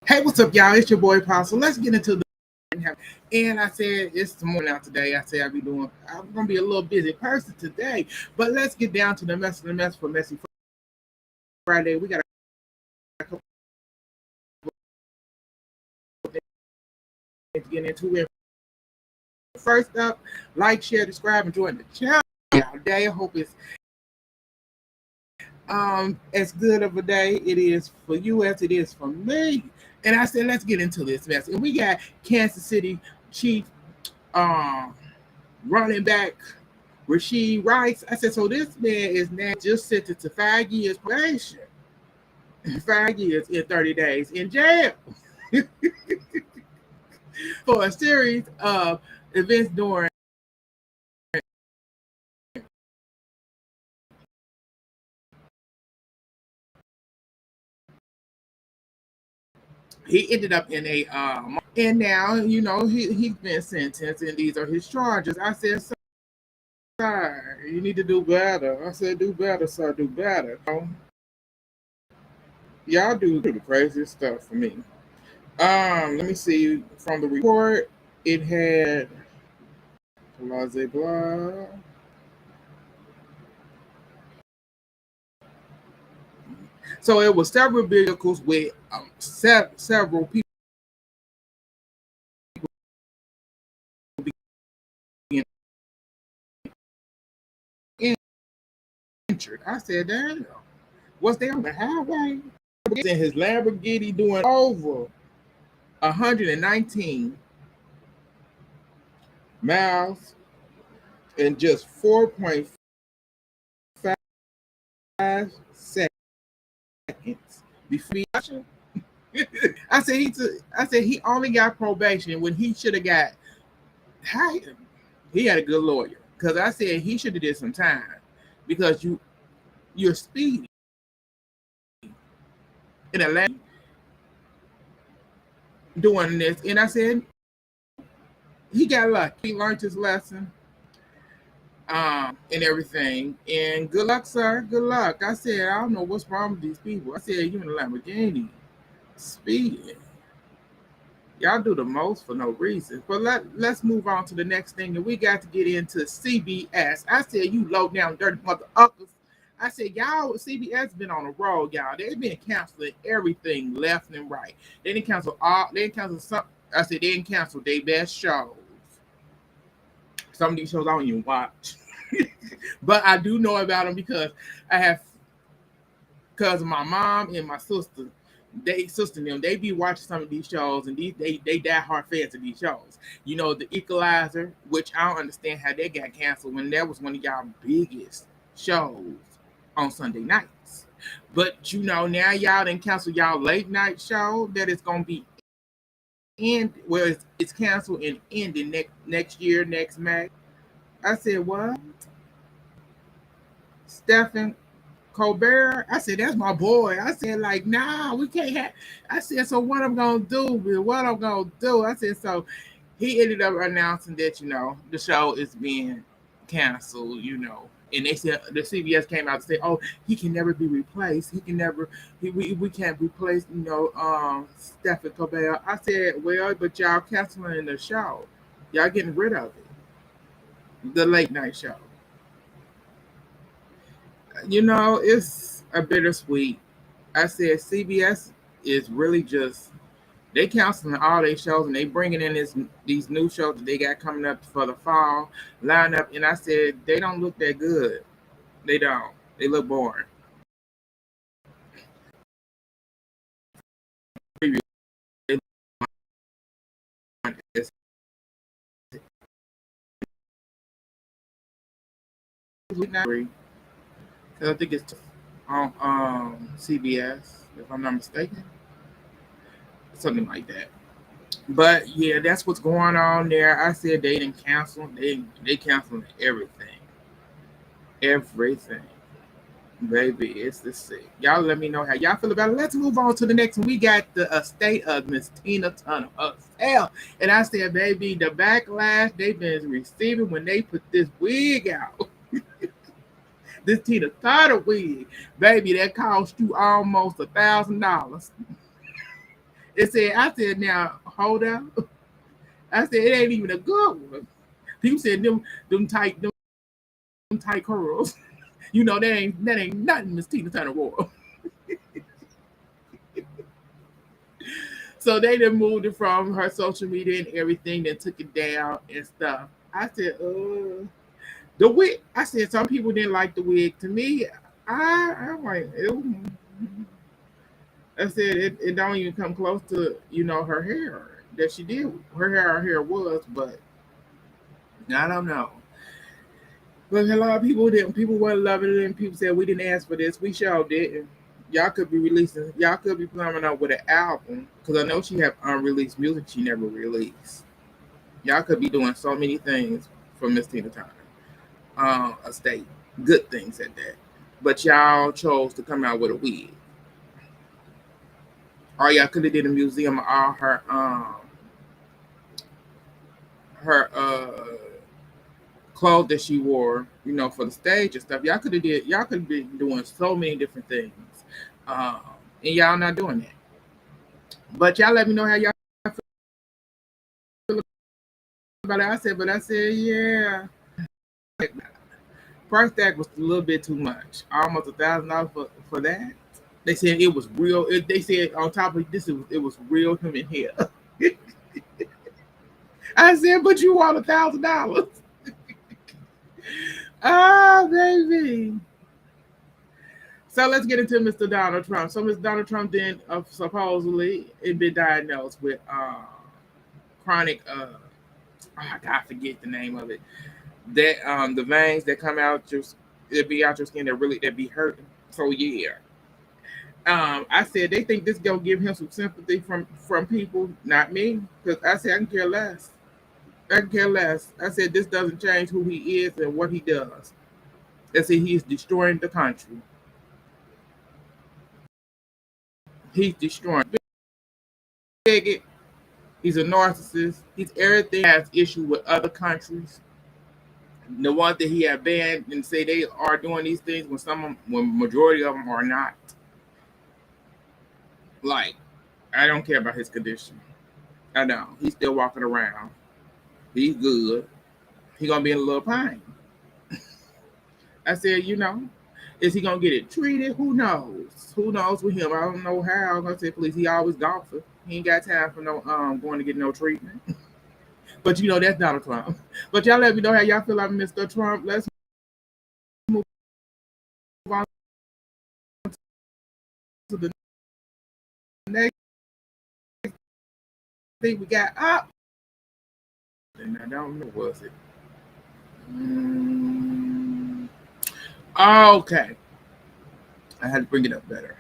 Hey, what's up, y'all? It's your boy Apostle. Let's get into the and I said it's the morning out today. I said I'm gonna be a little busy person today, but let's get down to the mess of the mess for Messy Friday. We got a couple of things to get into it. First up, like, share, subscribe, and join the channel today. I hope it's as good of a day it is for you as it is for me. And I said, let's get into this mess. And we got Kansas City Chief running back Rashid Rice. I said, so this man is now just sentenced to 5 years probation, 5 years in 30 days in jail for a series of events during he ended up in a and now he's been sentenced and these are his charges. I said, sir, you need to do better. I said, do better, sir, do better. Y'all do the craziest stuff for me. Let me see from the report. It had blah blah blah. So it was several vehicles with several people being injured. I said, damn, was they on the highway? In his Lamborghini doing over 119 miles in just 4.5 seconds before I said he only got probation when he should have got hired. He had a good lawyer because I said he should have did some time because you're speeding in Atlanta doing this, and I said he got lucky. He learned his lesson, and everything. And good luck, sir. Good luck. I said I don't know what's wrong with these people. I said you in a Lamborghini speeding. Y'all do the most for no reason. But let's move on to the next thing. And we got to get into CBS. I said, you low down dirty motherfuckers. I said, y'all, CBS been on the road, y'all. They've been canceling everything left and right. They didn't cancel some. I said, they didn't cancel their best shows. Some of these shows I don't even watch. But I do know about them because because my mom and my sister, they be watching some of these shows, and they die hard fans of these shows. You know, the Equalizer, which I don't understand how they got canceled when that was one of y'all biggest shows on Sunday nights. But now y'all didn't cancel y'all late night show that is gonna be it's canceled and ending next year, next May. I said, what? Stephen Colbert, I said, that's my boy. I said, like, nah, we can't have. I said, so what I'm gonna do, Bill? What I'm gonna do? I said, so he ended up announcing that the show is being canceled. And they said the CBS came out to say, oh, he can never be replaced. He can never. We can't replace Stephen Colbert. I said, well, but y'all canceling the show. Y'all getting rid of it. The late night show. It's a bittersweet. I said CBS is really just they canceling all their shows and they bringing in these new shows that they got coming up for the fall lineup. And I said they don't look that good. They don't. They look boring. I think it's on CBS, if I'm not mistaken, something like that. But yeah, that's what's going on there. I said they didn't cancel. They canceled everything, baby. It's the sick. Y'all let me know how y'all feel about it. Let's move on to the next one. We got the estate of Miss Tina Turner herself, and I said, baby, the backlash they've been receiving when they put this wig out. This Tina Turner wig, baby, that cost you almost $1,000. I said, now hold up. I said it ain't even a good one. People said them tight curls. That ain't nothing, Miss Tina Turner wore. So they done moved it from her social media and everything, then took it down and stuff. I said, the wig. I said some people didn't like the wig. To me, I'm like, ew. I said it don't even come close to her hair that she did. Her hair was, but I don't know. But a lot of people didn't. People weren't loving it, and people said we didn't ask for this. We sure didn't. Y'all could be releasing. Y'all could be coming up with an album because I know she have unreleased music she never released. Y'all could be doing so many things for Miss Tina Turner, estate, good things at that. But y'all chose to come out with a wig. Or y'all could have did a museum of all her clothes that she wore, for the stage and stuff. Y'all could be doing so many different things. Um, and y'all not doing that. But y'all let me know how y'all feel about it. I said, yeah. Price tag was a little bit too much. Almost $1,000 for that. They said it was real. They said on top of this, it was real human hair. I said, but you want $1,000? Ah, baby. So let's get into Mr. Donald Trump. So Mr. Donald Trump then supposedly it been diagnosed with chronic. I forget the name of it. That the veins that come out your it be out your skin that be hurting. So yeah. I said they think this gonna give him some sympathy from people, not me, because I said I can care less. I can care less. I said this doesn't change who he is and what he does. I said he's destroying the country. He's destroying. Bigot. He's a narcissist. He's everything has issue with other countries. The ones that he had banned and say they are doing these things when majority of them are not. Like, I don't care about his condition. I know he's still walking around. He's good. He gonna be in a little pain. I said, is he gonna get it treated? Who knows? Who knows with him? I don't know how. I'm gonna say, please. He always golfing. He ain't got time for no going to get no treatment. But that's Donald Trump. But y'all let me know how y'all feel about Mr. Trump. Let's move on to the next thing we got up. And I don't know what was it. Okay. I had to bring it up better.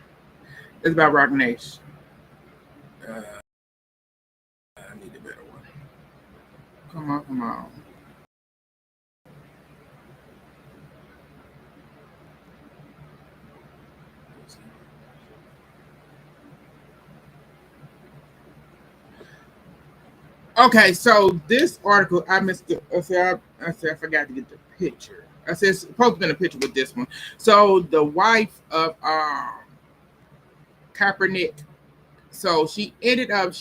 It's about Rock Nation. Uh, I need a better one. Come on, come on. Okay, so this article I missed. I forgot to get the picture. I said it's supposed to be in a picture with this one. So the wife of Kaepernick. So she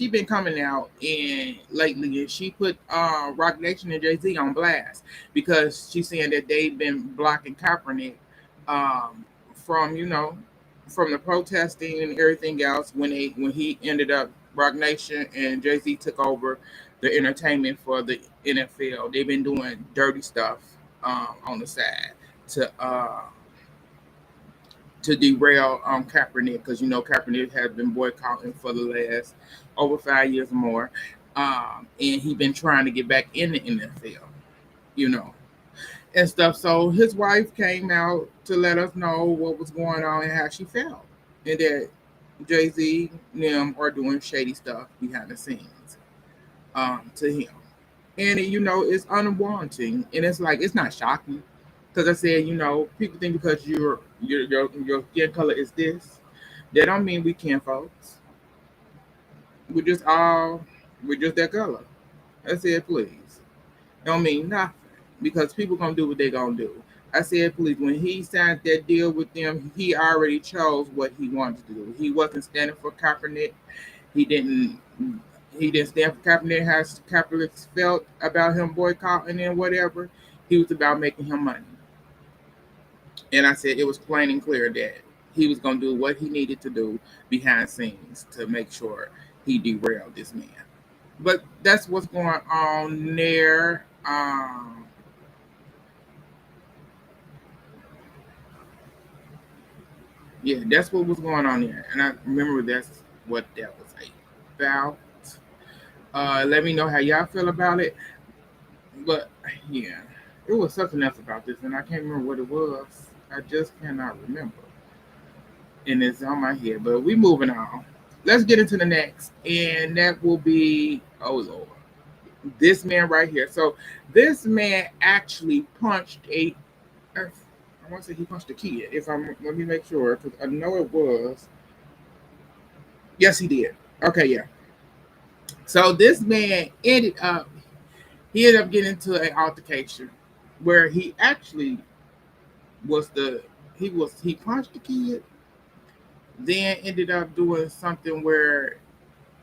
been coming out and lately and she put Rock Nation and Jay-Z on blast because she's saying that they've been blocking Kaepernick from from the protesting and everything else when he ended up Rock Nation and Jay-Z took over the entertainment for the NFL. They've been doing dirty stuff on the side to derail Kaepernick because Kaepernick has been boycotting for the last over 5 years or more, and he been trying to get back in the NFL, you know, and stuff. So his wife came out to let us know what was going on and how she felt, and that Jay Z and them are doing shady stuff behind the scenes to him, and it's unwanted, and it's like it's not shocking because I said, people think because your skin color is this, that don't mean we can't, folks. We just all we're just that color. I said, please, don't mean nothing because people gonna do what they gonna do. I said, please, when he signed that deal with them, he already chose what he wanted to do. He wasn't standing for Kaepernick. He didn't stand for Kaepernick, how capitalists felt about him boycotting and whatever. He was about making him money. And I said it was plain and clear that he was going to do what he needed to do behind scenes to make sure he derailed this man. But that's what's going on there. Yeah, that's what was going on there. And I remember that's what that was about. Let me know how y'all feel about it. But yeah, it was something else about this, and I can't remember what it was. I just cannot remember. And it's on my head. But we moving on. Let's get into the next. And that will be, oh Lord, this man right here. So this man actually punched I want to say he punched a kid. Let me make sure, because I know it was. Yes, he did. Okay, yeah. So this man he ended up getting into an altercation where he actually was he punched the kid, then ended up doing something where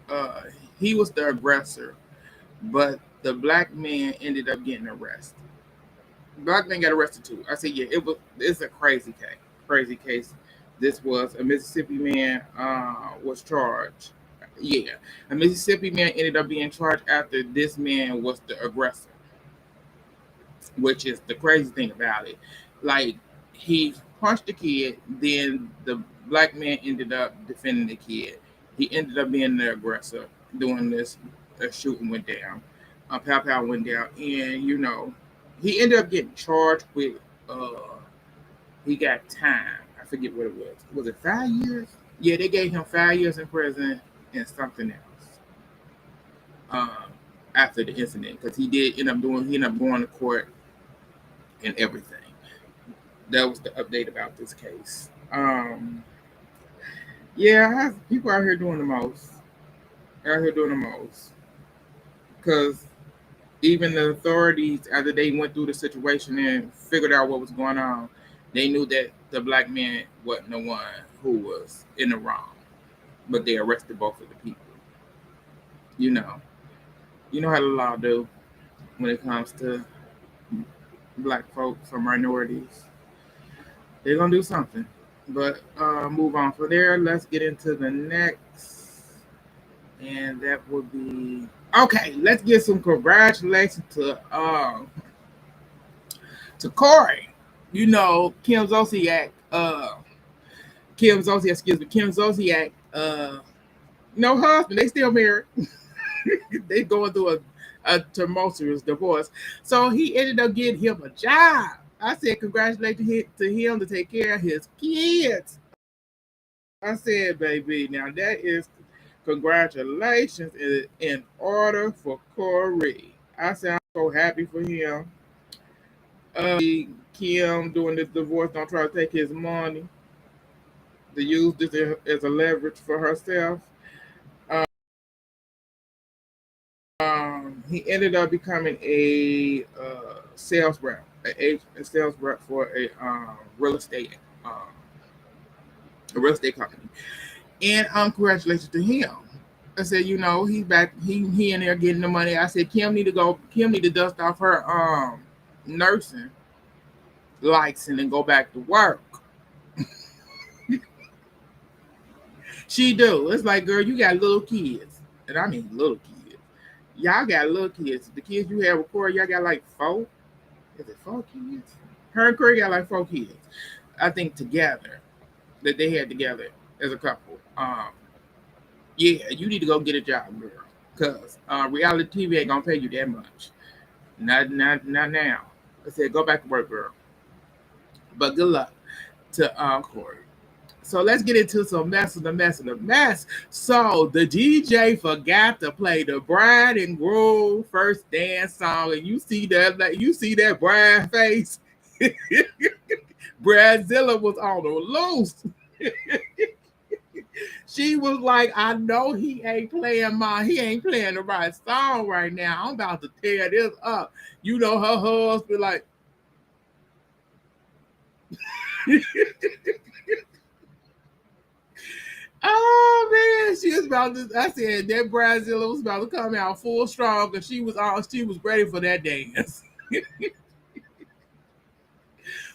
uh, he was the aggressor, but the black man ended up getting arrested. Black man got arrested too. I said, yeah, it's a crazy case. Crazy case. This was a Mississippi man was charged. Yeah, a Mississippi man ended up being charged after this man was the aggressor, which is the crazy thing about it. Like, he punched the kid, then the black man ended up defending the kid. He ended up being the aggressor doing this. A shooting went down. Pow pow went down, and he ended up getting charged with. He got time. I forget what it was. Was it 5 years? Yeah, they gave him 5 years in prison and something else. Um, After the incident, because he ended up going to court and everything. That was the update about this case. Yeah, people out here doing the most. Out here doing the most. Because even the authorities, after they went through the situation and figured out what was going on, they knew that the black man wasn't the one who was in the wrong. But they arrested both of the people. You know. You know how the law do when it comes to black folks or minorities. They're gonna do something. But move on from there. Let's get into the next, and that would be okay. Let's get some congratulations to Korey. Kim Zolciak, excuse me, Kim Zolciak. No husband. They still married. They going through a tumultuous divorce. So he ended up getting him a job. I said, congratulations to him to take care of his kids. I said, baby, now that is congratulations in order for Korey. I said, I'm so happy for him. Kim doing this divorce, don't try to take his money to use this as a leverage for herself. He ended up becoming sales rep, a sales rep for um, a real estate company. And congratulations to him. I said, he's back. He in there getting the money. I said, Kim need to go. Kim need to dust off her nursing license and go back to work. She do. It's like, girl, you got little kids, and I mean little kids. Y'all got little kids. The kids you have with Korey, y'all got like 4. Is it 4 kids? Her and Korey got like 4 kids. I think together that they had together as a couple. Yeah, you need to go get a job, girl, because reality TV ain't gonna pay you that much. Not now. I said, go back to work, girl. But good luck to Korey. So let's get into some mess of the mess of the mess. So the DJ forgot to play the bride and groom first dance song, and you see that bride face. Bradzilla was on the loose. She was like, I know he ain't playing the right song right now. I'm about to tear this up. Her husband like Oh man, she was about to. I said that Brazil was about to come out full strong, and she was ready for that dance.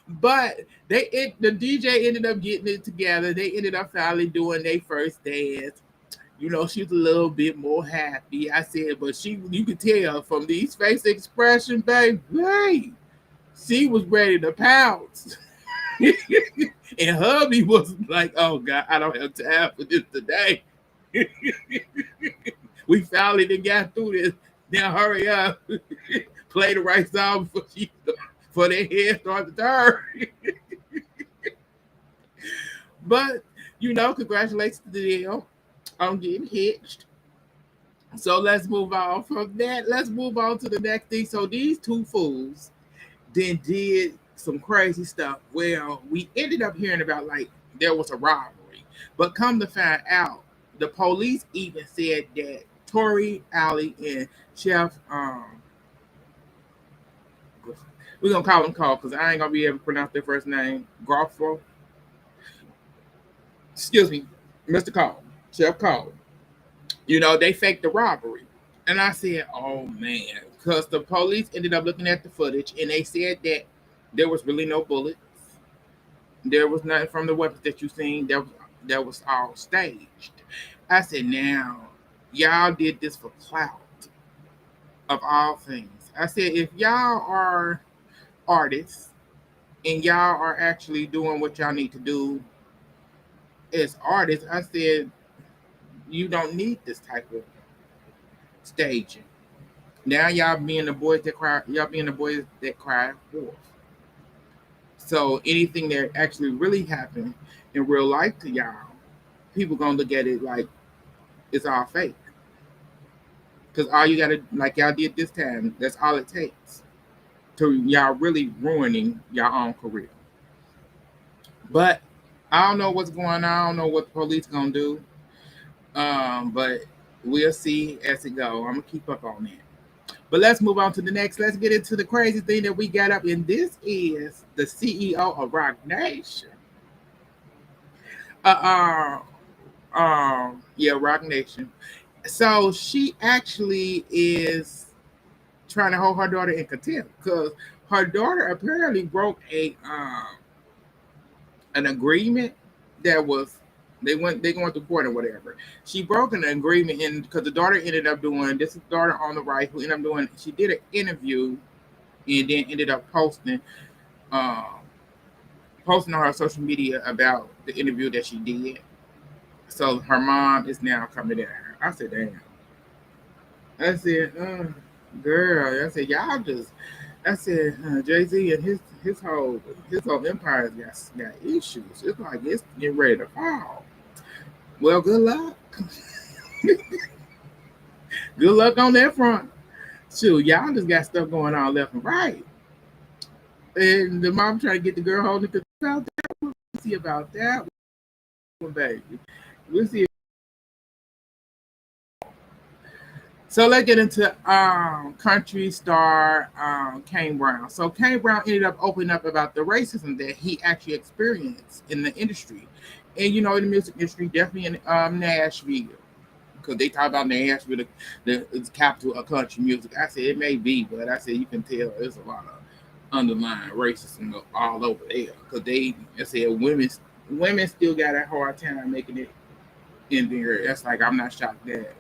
But the DJ ended up getting it together. They ended up finally doing their first dance. You know, she was a little bit more happy. I said, but you could tell from these face expression, babe, hey, she was ready to pounce. And hubby was like, oh God, I don't have time for this today. We finally done got through this. Now hurry up. Play the right song for their head start to turn. But you know, congratulations to them on getting hitched. So let's move on from that. Let's move on to the next thing. So these two fools then did some crazy stuff. Well, we ended up hearing about like there was a robbery, but come to find out, the police even said that Tori, Ali, and Chef, we're gonna call him Cole because I ain't gonna be able to pronounce their first name. Garfo, excuse me, Mr. Cole, Chef Cole. You know they faked the robbery, and I said, "Oh man," because the police ended up looking at the footage and they said that there was really no bullets. There was nothing from the weapons that you seen. That was all staged. I said, now y'all did this for clout of all things. I said, if y'all are artists and y'all are actually doing what y'all need to do as artists, I said you don't need this type of staging. Now y'all being the boys that cry, y'all being the boys that cry wolf. So anything that actually really happened in real life to y'all, people gonna look at it like it's all fake. Because all you gotta like y'all did this time, that's all it takes to y'all really ruining your own career. But I don't know what's going on. I don't know what the police gonna do. But we'll see as it go. I'm gonna keep up on that. But let's move on to the next. Let's get into the crazy thing that we got up, and this is the CEO of Rock Nation. Yeah, Rock Nation. So she actually is trying to hold her daughter in contempt because her daughter apparently broke a an agreement that was they going to court or whatever. She broke an agreement and because the daughter ended up doing this is the daughter on the right who ended up doing she did an interview and then ended up um posting on her social media about the interview that she did. So her mom is now coming to her. I said, damn. I said, girl. I said, y'all just. I said, Jay Z and his whole empire got issues. It's like it's getting ready to fall. Well, good luck. Good luck on that front. Shoot, y'all just got stuff going on left and right. And the mom trying to get the girl holding the about that. We'll see about that one, baby. We'll see. So let's get into country star Kane Brown. So Kane Brown ended up opening up about the racism that he actually experienced in the industry, and you know, in the music industry, definitely in Nashville, because they talk about Nashville, the capital of country music. I said it may be, but I said you can tell there's a lot of underlying racism all over there, because I said women still got a hard time making it in there. That's like I'm not shocked that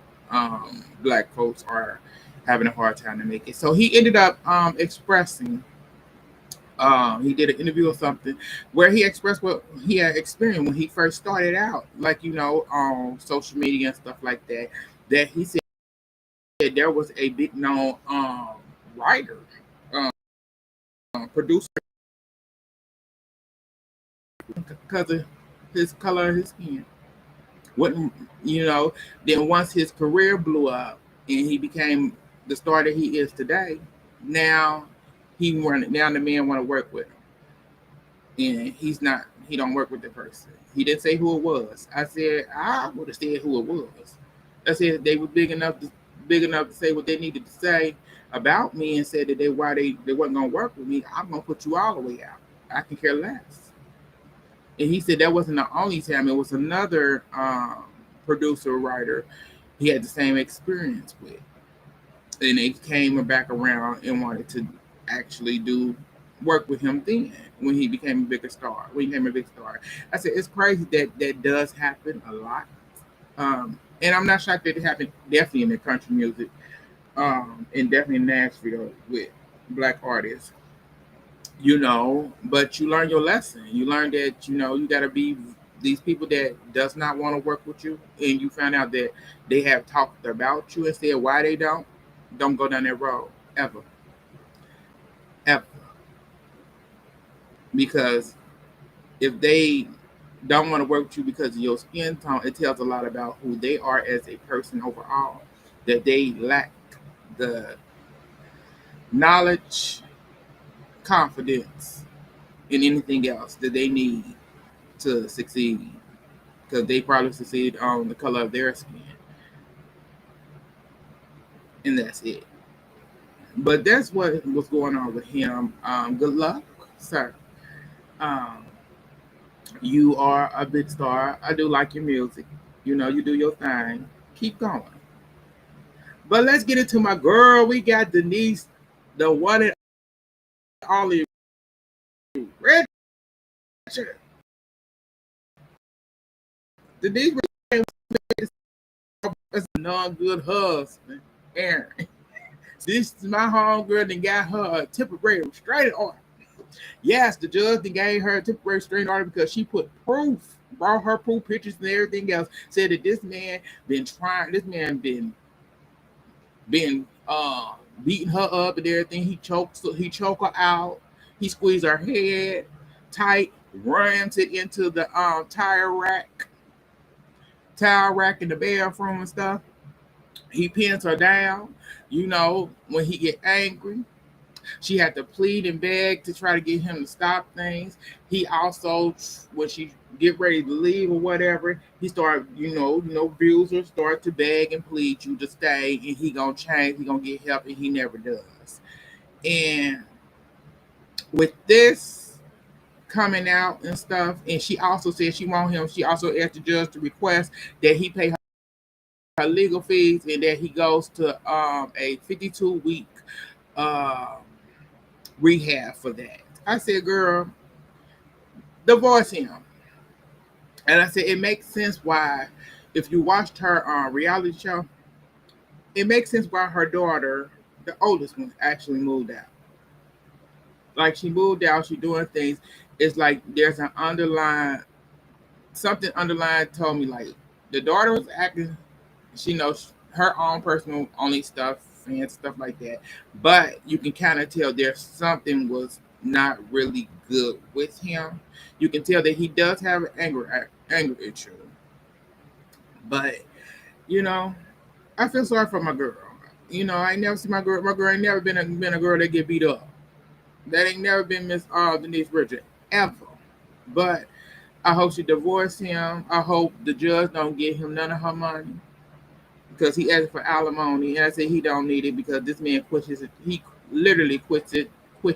black folks are having a hard time to make it. So he ended up expressing. He did an interview or something where he expressed what he had experienced when he first started out, like you know, on social media and stuff like that. That he said there was a big known writer, um, producer, because of his color of his skin. What you know, then once his career blew up and he became the star that he is today, now now the man want to work with him. And he don't work with the person. He didn't say who it was. I said I would have said who it was. I said they were big enough to say what they needed to say about me and said that they wasn't gonna work with me. I'm gonna put you all the way out. I can care less. And he said that wasn't the only time. It was another producer writer he had the same experience with, and they came back around and wanted to actually do work with him then when he became a bigger star. When he became a big star, I said it's crazy that that does happen a lot. And I'm not shocked that it happened definitely in the country music, and definitely in Nashville with black artists. But you learn your lesson. You learn that you got to be these people that does not want to work with you, and you find out that they have talked about you and said why they don't go down that road ever, ever, because if they don't want to work with you because of your skin tone, it tells a lot about who they are as a person overall, that they lack the knowledge, confidence, and anything else that they need to succeed, because they probably succeed on the color of their skin, and that's it. But that's what was going on with him. Good luck, sir. Um, you are a big star. I do like your music. You do your thing. Keep going. But let's get into my girl. We got Denise, the one and only Richard. Denise Richards is a non-good husband, Aaron. This is my homegirl that got her a temporary restraining order. Yes, the judge that gave her a temporary restraining order because she put proof, brought her proof pictures and everything else. Said that this man been beating her up and everything. He choked her out. He squeezed her head tight, rams it into the towel rack in the bathroom and stuff. He pins her down. When he get angry, she had to plead and beg to try to get him to stop things. He also, when she get ready to leave or whatever, he started, abusers start to beg and plead you to stay, and he gonna change, he gonna get help, and he never does. And with this coming out and stuff, and she also said she want him. She also asked the judge to request that he pay her legal fees and that he goes to a 52-week uh, rehab for that. I said, girl, divorce him. And I said, it makes sense why, if you watched her reality show, it makes sense why her daughter, the oldest one, actually moved out. Like, she moved out, she doing things. It's like there's an something underlying told me, like, the daughter was acting, she knows her own personal only stuff and stuff like that. But you can kind of tell there's something was not really good with him. You can tell that he does have an anger issue. But you know, I feel sorry for my girl. I ain't never seen my girl. My girl ain't never been a girl that get beat up. That ain't never been Miss Denise Richards ever. But I hope she divorced him. I hope the judge don't give him none of her money because he asked for alimony, and I said he don't need it because this man he literally quit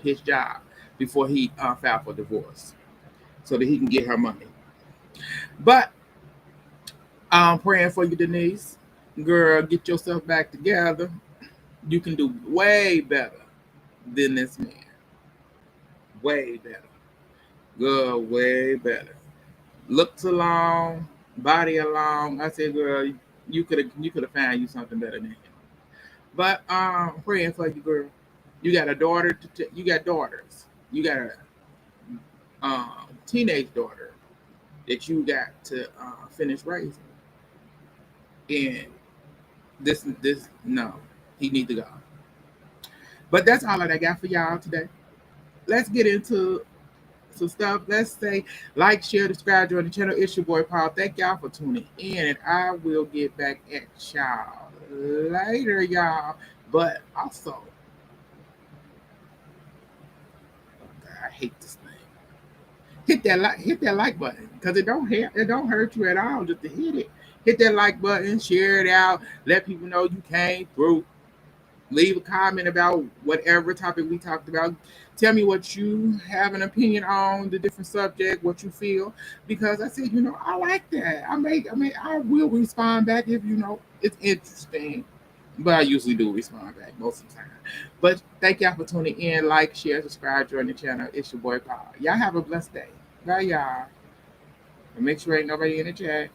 his job before he filed for divorce so that he can get her money. But I'm praying for you, Denise. Girl, get yourself back together. You can do way better than this man. Way better. Girl, way better. Looks along, body along. I said, girl, you could have found you something better than him. But praying for you, girl. You got a daughter. You got daughters. You got a teenage daughter that you got to finish raising. And this no, he needs to go. But that's all that I got for y'all today. Let's get into some stuff. Let's say like, share, subscribe, join the channel. It's your boy Paul. Thank y'all for tuning in, and I will get back at y'all later, y'all. But also, I hate this thing. Hit that like button because it don't hurt you at all just to hit it. Hit that like button, share it out, let people know you came through. Leave a comment about whatever topic we talked about. Tell me what you have an opinion on the different subject, what you feel, because I said, I like that. I will respond back if it's interesting. But I usually do respond back most of the time. But thank y'all for tuning in. Like, share, subscribe, join the channel. It's your boy Paul. Y'all have a blessed day. Bye, y'all. And make sure ain't nobody in the chat.